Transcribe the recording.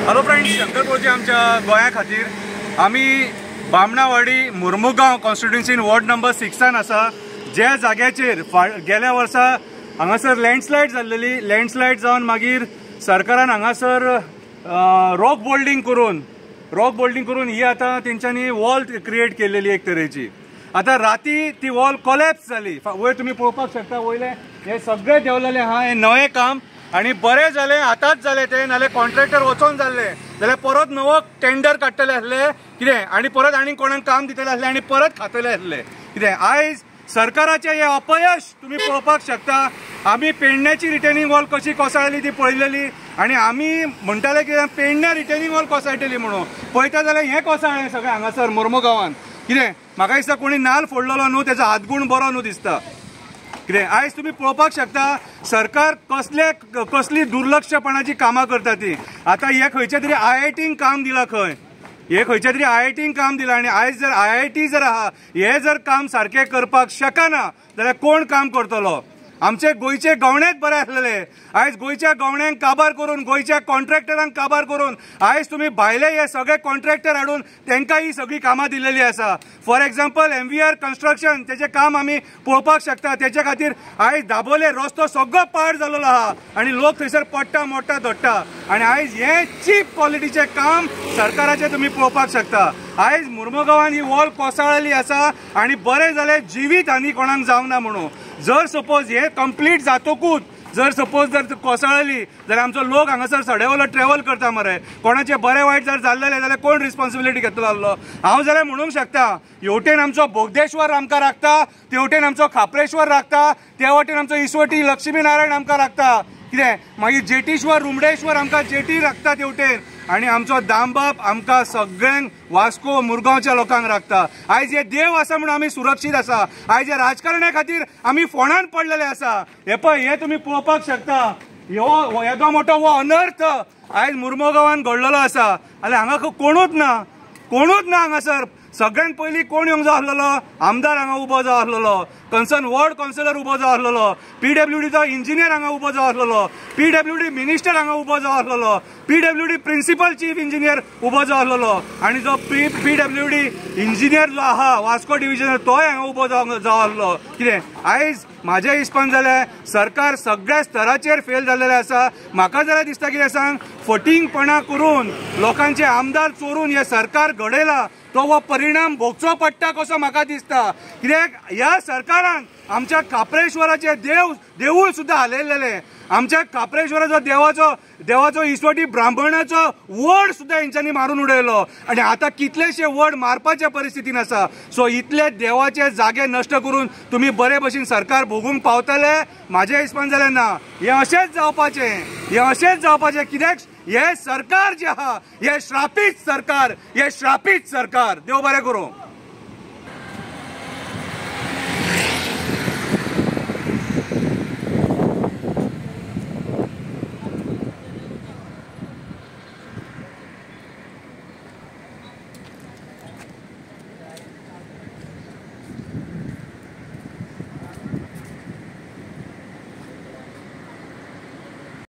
Hello friends, Shankar भोजी आमच्या गोंया खातीर आमी बामणावाडी मुर्मुगांव कॉन्स्टिट्युएन्सीन वॉर्ड नंबर 6 आसा, ज्या जाग्याचेर गेल्या वर्सा हांगासर लँडस्लायड जाल्लेली, लँडस्लायड जावन मागीर सरकारान हांगासर रॉक बोल्डिंग करून ही आता तेंच्यांनी वॉल क्रिएट केलेली एक तरेची. आता राती ती वॉल कोलॅप्स जाली. वयर तुम्ही पळोवपाक शकता, वयले हे सगळे देंवलेले आहा. हे नवे काम आणि बरें जालें, आतांच जालें ते, नाल्यार कॉन्ट्रॅक्टर वचोन जाल्ले जाल्यार परत नवो टेंडर काडटले आसले कितें, आनी परत आनी कोणाक काम दितले आसले आनी परत खातले आसले कितें. आयज सरकाराचें हे अपयश तुम्ही पळोवपाक शकता. आमी पेडण्याची रिटेनिंग वॉल कशी कोसळ्ळी ती पळयलेली आनी आमी म्हणटाले की पेडण्या रिटेनिंग वॉल कोसळटली म्हणून. पळयता जाल्यार हें कोसळ्ळें सगळें हांगासर मुर्मुगांवान कितें. म्हाका दिसता कोणी नाल्ल फोडलेलो न्हू, तेजो हातगुण बरो न्हू दिसता कितें. आयज तुम्ही पळोवपाक शकता सरकार कसली दुर्लक्षपणाची कामां करता ती. आता हे खंयच्या तरी IITीन काम दिला, हे खंयच्या तरी IITीन काम दिला आनी आयज जर IIT जर आहा हे जर काम सारखे करपाक शकना जाल्यार कोण काम करतलो. आमचे गोंयचे गवणेच बरे आसलेले, आयज गोंयच्या गवण्यांक काबार करून, गोंयच्या कॉन्ट्रॅक्टरांक काबार करून आयज तुम्ही भायले हे सगळे कॉन्ट्रॅक्टर हाडून तांकां ही सगळी कामां दिलेली आसा. फॉर एक्झाम्पल MVR कन्स्ट्रक्शन, तेजें काम आमी पळोवपाक शकता. तेच्या खातीर आयज दाबोले रस्तो सगळो पाड जाल्लो आहा आनी लोक थंयसर पडटा मोडटा धडटा. आनी आयज हे चीप क्वॉलिटीचें काम सरकाराचें तुम्ही पळोवपाक शकता. आयज मुर्मुगांवान ही वॉल कोसळ्ळी आसा आनी बरें जालें जिवीत हानी कोणाक जावंक ना म्हणून. जर सपोज हे कंप्लीट जातकूच जर कोसळली जाल्यार आमचो लोक हांगासर सडेवलो ट्रॅव्हल करता मरे. कोणाचे बरें वायट जर जाल्लें जाल्यार कोण रिस्पॉन्सिबिलिटी घेतलो आसलो. हांव जाल्यार म्हणूंक शकता, हेवटेन आमचो बोगदेश्वर आमकां राखता, तेवटेन आमचो खापरेश्वर राखता, त्या वटेन आमचो इसवटी लक्ष्मी नारायण आमकां राखता कितें. मागीर जेटीश्वर रुमडेश्वर आमकां जेटी राखता तेवटेन, आनी आमचो दामबाब आमकां सगळ्यांक वास्को मुरगांवच्या लोकांक राखता. आयज हे देव आसा म्हणून आमी सुरक्षीत आसा. आयज हे राजकारण्या खातीर आमी फोंडान पडलेले आसा. हे पळय, हे तुमी पळोवपाक शकता. येदो मोठो हो अनर्थ आयज मुर्मुगांवान घडलेलो आसा आनी हांगा कोणूच ना हांगासर. सगळ्यात पयलीं कोण येवंक जाय आसलेलो, आमदार हांगा उबो जाय आसलेलो, कन्सर्न वॉर्ड कावन्सिलर उबो जाय आसलेलो, PWDचो इंजिनियर हांगा उबो जाय आसलेलो, PWD मिनिस्टर हांगा उबो जाय आसलेलो, PWD प्रिन्सिपल चीफ इंजिनियर उबो जाय आसलेलो, आनी जो PWD इंजिनियर जो आहा वास्को डिव्हिजन तोय हांगा उबो जाय आसलो कितें. आयज म्हाज्या हिसपान जाल्यार सरकार सगळ्या स्तराचेर फेल जाल्लेले आसा. म्हाका जाल्यार दिसता कितें सांग, फटींगपणा करून लोकांचे आमदार चोरून हे सरकार घडयला, तो हो परिणाम भोगचो पडटा कसो म्हाका दिसता. कित्याक ह्या सरकारान आमच्या खापरेश्वराचे देवूळ सुद्धा हालयलेले, आमच्या खापरेश्वराचो देवाचो इसवटी ब्राह्मणाचो वड सुद्धा हेंच्यांनी मारून उडयलो आनी आता कितलेशे वड मारपाच्या परिस्थितीन आसा. सो इतले देवाचे जागे नश्ट करून तुम्ही बरे भशेन सरकार भोगूंक पावतले म्हाज्या हिसपान जाल्यार ना. हे अशेंच जावपाचें कित्याक हे सरकार जे आहा हे श्रापीत सरकार. देव बरें करूं.